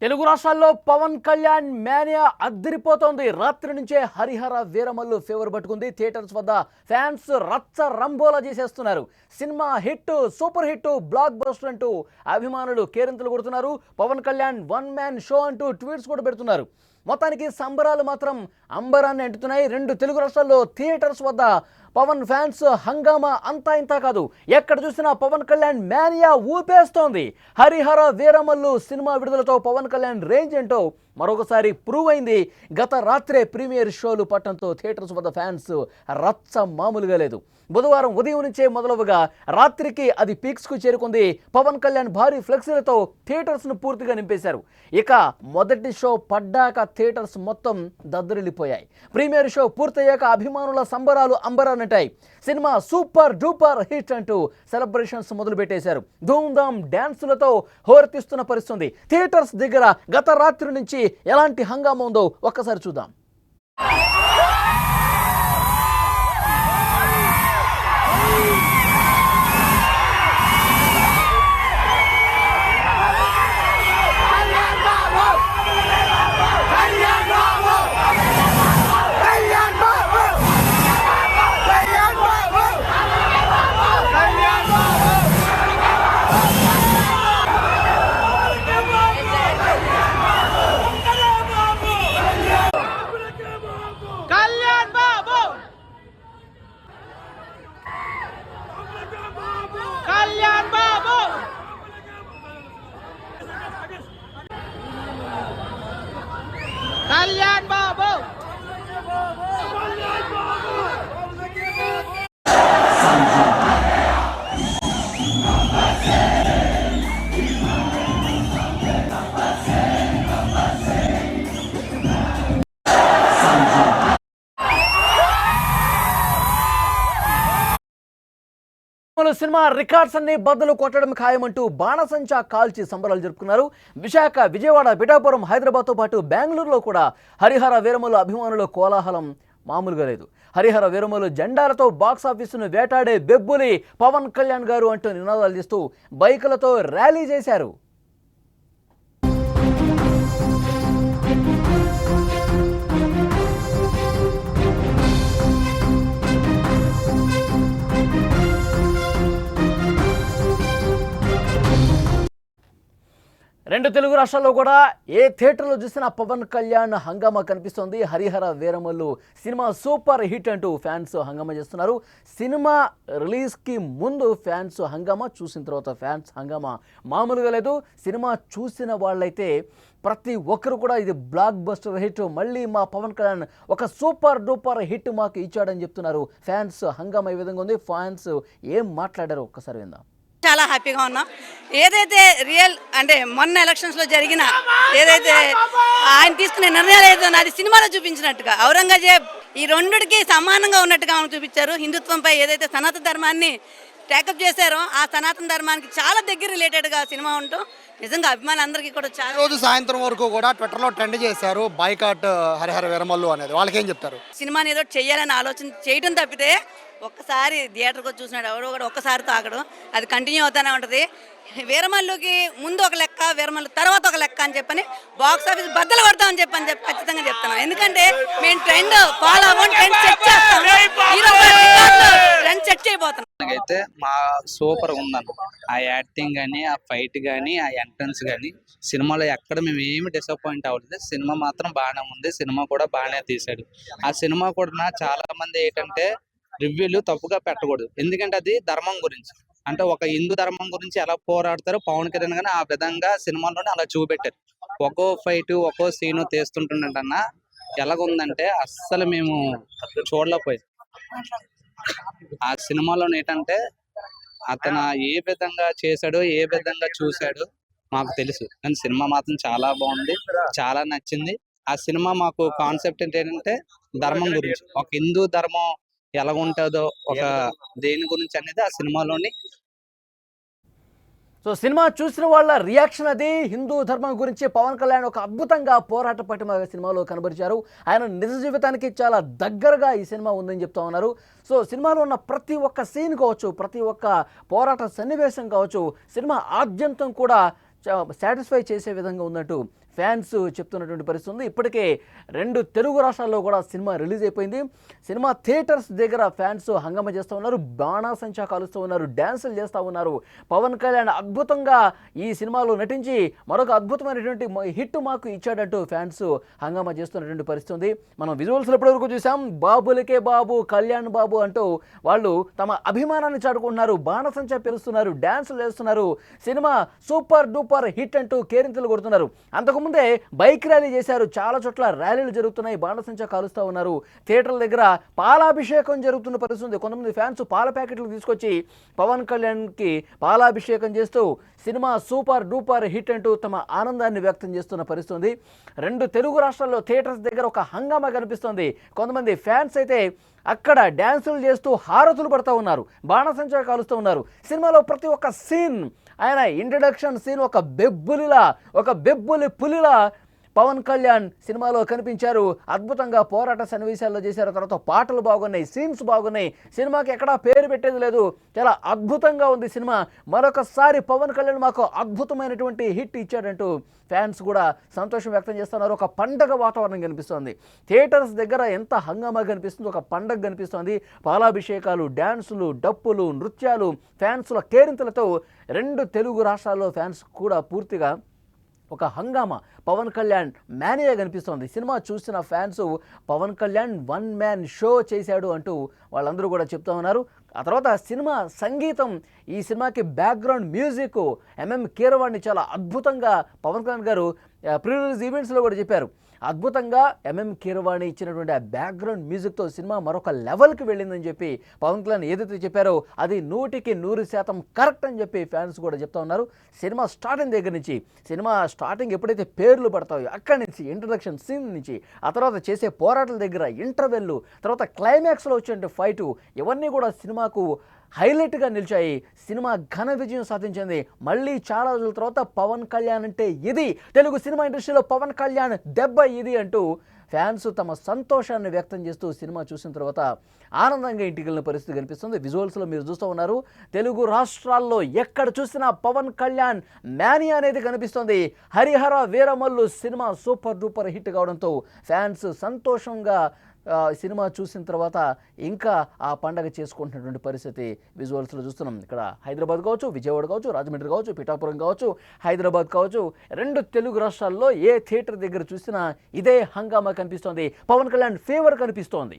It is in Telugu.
తెలుగు రాష్ట్రాల్లో పవన్ కళ్యాణ్ మేనియా అద్దరిపోతోంది. రాత్రి నుంచే హరిహర వీరమల్లు ఫేవర్ పట్టుకుంది. థియేటర్స్ వద్ద ఫ్యాన్స్ రచ్చ రంబోలా చేసేస్తున్నారు. Cinema hit, super hit, block buster అంటూ అభిమానులు కేరింతలు కొడుతున్నారు. Pawan Kalyan one man show అంటూ ట్వీట్స్ కూడా పెడుతున్నారు. మొత్తానికి సంబరాలు మాత్రం అంబరాన్ని అంటున్నాయి. రెండు తెలుగు రాష్ట్రాల్లో థియేటర్స్ వద్ద పవన్ ఫ్యాన్స్ హంగామా అంతా ఇంతా కాదు. ఎక్కడ చూసినా పవన్ కళ్యాణ్ మేనియా ఊపేస్తోంది. హరిహర వీరమల్లు సినిమా విడుదలతో పవన్ కళ్యాణ్ రేంజ్ ఏంటో మరొకసారి ప్రూవ్ అయింది. గత రాత్రే ప్రీమియర్ షోలు పట్టడంతో థియేటర్స్ వద్ద ఫ్యాన్స్ రచ్చ మామూలుగా లేదు. బుధవారం ఉదయం నుంచే మొదలవగా రాత్రికి అది పీక్స్కు చేరుకుంది. పవన్ కళ్యాణ్ భారీ ఫ్లెక్సీలతో థియేటర్స్ను పూర్తిగా నింపేశారు. ఇక మొదటి షో పడ్డాక థియేటర్స్ మొత్తం దద్దరిల్లిపోయాయి. ప్రీమియర్ షో పూర్తయ్యాక అభిమానుల సంబరాలు అంబరానంటాయి. సినిమా సూపర్ డూపర్ హిట్ అంటూ సెలబ్రేషన్స్ మొదలుపెట్టేశారు. ధూమ్ధామ్ డ్యాన్సులతో హోరెత్తిస్తున్న పరిస్థితుంది. థియేటర్స్ దగ్గర గత రాత్రి నుంచి ఎలాంటి హంగామా ఉందో ఒక్కసారి చూద్దాం. కళ్యాణ్ బాబు సినిమా రికార్డ్స్ అన్ని బద్దలు కొట్టడం ఖాయమంటూ బాణసంచా కాల్చి సంబరాలు జరుపుకున్నారు. విశాఖ, విజయవాడ, పిఠాపురం, హైదరాబాద్తో పాటు బెంగళూరులో కూడా హరిహర వీరమల్లు అభిమానుల కోలాహలం మామూలుగా లేదు. హరిహర వీరమల్లు జెండాలతో బాక్సాఫీసును వేటాడే బెబ్బులి పవన్ కళ్యాణ్ గారు అంటూ నినాదాలు చేస్తూ బైకులతో ర్యాలీ చేశారు. రెండు తెలుగు రాష్ట్రాల్లో కూడా ఏ థియేటర్లో చూసినా పవన్ కళ్యాణ్ హంగామా కనిపిస్తోంది. Harihara Veeramallu cinema super hit అంటూ ఫ్యాన్స్ హంగామా చేస్తున్నారు. సినిమా రిలీజ్కి ముందు ఫ్యాన్స్ హంగామా, చూసిన తర్వాత ఫ్యాన్స్ హంగామా మామూలుగా లేదు. సినిమా చూసిన వాళ్ళైతే ప్రతి ఒక్కరు కూడా ఇది బ్లాక్ బస్టర్ హిట్, మళ్ళీ మా పవన్ కళ్యాణ్ ఒక సూపర్ డూపర్ హిట్ మాకు ఇచ్చాడని చెప్తున్నారు. ఫ్యాన్స్ హంగామా ఈ విధంగా ఉంది. ఫ్యాన్స్ ఏం మాట్లాడారో ఒక్కసారి విందాం. చాలా హ్యాపీగా ఉన్నాం. ఏదైతే రియల్ అంటే మొన్న ఎలక్షన్స్లో జరిగిన ఏదైతే ఆయన తీసుకునే నిర్ణయాలు ఏదో నాది సినిమాలో చూపించినట్టుగా ఔరంగజేబ్ ఈ రెండుకి సమానంగా ఉన్నట్టుగా మనం చూపించారు. హిందుత్వంపై ఏదైతే సనాతన ధర్మాన్ని టేకప్ చేశారో ఆ సనాతన ధర్మానికి చాలా దగ్గర రిలేటెడ్గా సినిమా ఉంటూ నిజంగా అభిమానులందరికీ కూడా చాలా రోజు సాయంత్రం వరకు కూడా ట్విట్టర్లో ట్రెండ్ చేశారు బాయ్కాట్ హరిహర వీరమల్లు అనేది. వాళ్ళకి ఏం చెప్తారు? సినిమాని ఏదో చెయ్యాలని ఆలోచన చేయడం తప్పితే ఒక్కసారి థియేటర్కి వచ్చి చూసినాడు ఎవరో కూడా ఒక్కసారి తాగడం అది కంటిన్యూ అవుతూనే ఉంటుంది. వీరమల్లుకి ముందు ఒక లెక్క, వీరమల్లు తర్వాత ఒక లెక్క అని చెప్పని బాక్స్ ఆఫీస్ బద్దలు కొడతామని చెప్పని ఖచ్చితంగా చెప్తున్నాం. ఎందుకంటే మేము ట్రెండ్ ఫాలో అవ్వం, ట్రెండ్ సెట్ చేస్తాం, ట్రెండ్ సెట్ చేయబోతున్నాం. అయితే మా సూపర్ ఉందన్న ఆ యాక్టింగ్ కానీ, ఆ ఫైట్ కానీ, ఆ ఎంట్రన్స్ కానీ సినిమాలో ఎక్కడ మేము ఏమి డిసప్పాయింట్ అవ్వలేదు. సినిమా మాత్రం బాగానే ఉంది. సినిమా కూడా బాగానే తీశాడు. ఆ సినిమా కూడా చాలా మంది ఏంటంటే రివ్యూలు తప్పుగా పెట్టకూడదు. ఎందుకంటే అది ధర్మం గురించి, అంటే ఒక హిందూ ధర్మం గురించి ఎలా పోరాడతారో పవన్ కళ్యాణ్ గానీ ఆ విధంగా సినిమాలోనే అలా చూపెట్టారు. ఒక్కో ఫైట్ ఒక్కో సీను తీస్తుంటుండన్నా ఎలాగుందంటే అస్సలు మేము చూడలేకపోయాం. ఆ సినిమాలో ఏంటంటే అతను ఏ విధంగా చేశాడో, ఏ విధంగా చూశాడో మాకు తెలుసు. కానీ సినిమా మాత్రం చాలా బాగుంది, చాలా నచ్చింది. ఆ సినిమా మాకు కాన్సెప్ట్ ఏంటంటే ధర్మం గురించి, ఒక హిందూ ధర్మం ఎలా ఉంటుందో, ఒక దేని గురించి అనేది ఆ సినిమాలోని. సో సినిమా చూసిన వాళ్ళ రియాక్షన్ అది. హిందూ ధర్మం గురించి పవన్ కళ్యాణ్ ఒక అద్భుతంగా పోరాట పటిమ సినిమాలో కనబరిచారు. ఆయన నిజ జీవితానికి చాలా దగ్గరగా ఈ సినిమా ఉందని చెప్తా ఉన్నారు. సో సినిమాలో ఉన్న ప్రతి ఒక్క సీన్ కావచ్చు, ప్రతి ఒక్క పోరాట సన్నివేశం కావచ్చు, సినిమా ఆద్యంతం కూడా సాటిస్ఫై చేసే విధంగా ఉన్నట్టు ఫ్యాన్స్ చెప్తున్నటువంటి పరిస్థితి ఉంది. ఇప్పటికే 2 తెలుగు రాష్ట్రాల్లో కూడా సినిమా రిలీజ్ అయిపోయింది. సినిమా థియేటర్స్ దగ్గర ఫ్యాన్స్ హంగామా చేస్తూ ఉన్నారు, బాణాసంచా కాలుస్తూ ఉన్నారు, డ్యాన్సులు చేస్తూ ఉన్నారు. పవన్ కళ్యాణ్ అద్భుతంగా ఈ సినిమాలో నటించి మరొక అద్భుతమైనటువంటి హిట్ మాకు ఇచ్చాడంటూ ఫ్యాన్స్ హంగామా చేస్తున్నటువంటి పరిస్థితి ఉంది. మనం విజువల్స్లో ఇప్పటివరకు చూసాం, బాబులకే బాబు కళ్యాణ్ బాబు అంటూ వాళ్ళు తమ అభిమానాన్ని చాటుకుంటున్నారు, బాణసంచా పెరుస్తున్నారు, డ్యాన్సులు వేస్తున్నారు, సినిమా సూపర్ డూపర్ హిట్ అంటూ కేరింతలు కొడుతున్నారు. అంతకుముందే బైక్ ర్యాలీ చేశారు, చాలా చోట్ల ర్యాలీలు జరుగుతున్నాయి, బాణసంచా కాలుస్తూ ఉన్నారు. థియేటర్ల దగ్గర పాలాభిషేకం జరుగుతున్న పరిస్థితి ఉంది. కొంతమంది ఫ్యాన్స్ పాల ప్యాకెట్లు తీసుకొచ్చి పవన్ కళ్యాణ్కి పాలాభిషేకం చేస్తూ సినిమా సూపర్ డూపర్ హిట్ అంటూ తమ ఆనందాన్ని వ్యక్తం చేస్తున్న పరిస్థితి ఉంది. 2 తెలుగు రాష్ట్రాల్లో థియేటర్స్ దగ్గర ఒక హంగామా కనిపిస్తుంది. కొంతమంది ఫ్యాన్స్ అయితే అక్కడ డ్యాన్సులు చేస్తూ హారతులు పడుతూ ఉన్నారు, బాణసంచా కాలుస్తూ ఉన్నారు. సినిమాలో ప్రతి ఒక్క సీన్, ఆయన ఇంట్రడక్షన్ సీన్ ఒక బెబ్బులి పులిలా పవన్ కళ్యాణ్ సినిమాలో కనిపించారు. అద్భుతంగా పోరాట సన్నివేశాల్లో చేశారు. తర్వాత పాటలు బాగున్నాయి, సీన్స్ బాగున్నాయి, సినిమాకి ఎక్కడా పేరు పెట్టేది లేదు, చాలా అద్భుతంగా ఉంది సినిమా. మరొకసారి పవన్ కళ్యాణ్ మాకు అద్భుతమైనటువంటి హిట్ ఇచ్చాడంటూ ఫ్యాన్స్ కూడా సంతోషం వ్యక్తం చేస్తున్నారు. ఒక పండగ వాతావరణం కనిపిస్తోంది. థియేటర్స్ దగ్గర ఎంత హంగామా కనిపిస్తుంది, ఒక పండగ కనిపిస్తోంది. పాలాభిషేకాలు, డ్యాన్సులు, డప్పులు, నృత్యాలు, ఫ్యాన్స్ల కేరింతలతో 2 తెలుగు రాష్ట్రాల్లో ఫ్యాన్స్ కూడా పూర్తిగా ఒక హంగామా, పవన్ కళ్యాణ్ మేనియా కనిపిస్తోంది. సినిమా చూసిన fans Pawan Kalyan 1 man show చేశాడు అంటూ వాళ్ళందరూ కూడా చెప్తూ ఉన్నారు. ఆ తర్వాత సినిమా సంగీతం, ఈ సినిమాకి బ్యాక్గ్రౌండ్ మ్యూజిక్ ఎంఎం కీరవాణి చాలా అద్భుతంగా పవన్ కళ్యాణ్ గారు ప్రీ రిలీజ్ ఈవెంట్స్లో కూడా చెప్పారు. అద్భుతంగా ఎంఎం కీరవాణి ఇచ్చినటువంటి ఆ బ్యాక్గ్రౌండ్ మ్యూజిక్తో సినిమా మరొక లెవెల్కి వెళ్ళిందని చెప్పి పవన్ కళ్యాణ్ ఏదైతే చెప్పారో అది 100% కరెక్ట్ అని చెప్పి ఫ్యాన్స్ కూడా చెప్తా ఉన్నారు. సినిమా స్టార్టింగ్ దగ్గర నుంచి, సినిమా స్టార్టింగ్ ఎప్పుడైతే పేర్లు పడతాయో అక్కడి నుంచి, ఇంట్రడక్షన్ సీన్ నుంచి, ఆ తర్వాత చేసే పోరాటాల దగ్గర ఇంటర్వెల్, తర్వాత క్లైమాక్స్లో వచ్చే ఫైటు, ఇవన్నీ కూడా సినిమాకు హైలైట్గా నిలిచాయి. సినిమా ఘన విజయం సాధించింది. మళ్ళీ చాలా రోజుల తర్వాత పవన్ కళ్యాణ్ అంటే ఇది, తెలుగు సినిమా ఇండస్ట్రీలో పవన్ కళ్యాణ్ దెబ్బ ఇది అంటూ ఫ్యాన్స్ తమ సంతోషాన్ని వ్యక్తం చేస్తూ సినిమా చూసిన తర్వాత ఆనందంగా ఇంటికి వెళ్ళిన పరిస్థితి కనిపిస్తుంది. విజువల్స్లో మీరు చూస్తూ ఉన్నారు. తెలుగు రాష్ట్రాల్లో ఎక్కడ చూసినా పవన్ కళ్యాణ్ మేనియా అనేది కనిపిస్తుంది. Harihara Veeramallu cinema super duper hit కావడంతో ఫ్యాన్స్ సంతోషంగా సినిమా చూసిన తర్వాత ఇంకా ఆ పండగ చేసుకుంటున్నటువంటి పరిస్థితి విజువల్స్లో చూస్తున్నాం. ఇక్కడ హైదరాబాద్ కావచ్చు, విజయవాడ కావచ్చు, రాజమండ్రి కావచ్చు, పిఠాపురం కావచ్చు, హైదరాబాద్ కావచ్చు, 2 తెలుగు రాష్ట్రాల్లో ఏ థియేటర్ దగ్గర చూసినా ఇదే హంగామా కనిపిస్తోంది. పవన్ కళ్యాణ్ ఫేవర్ కనిపిస్తోంది.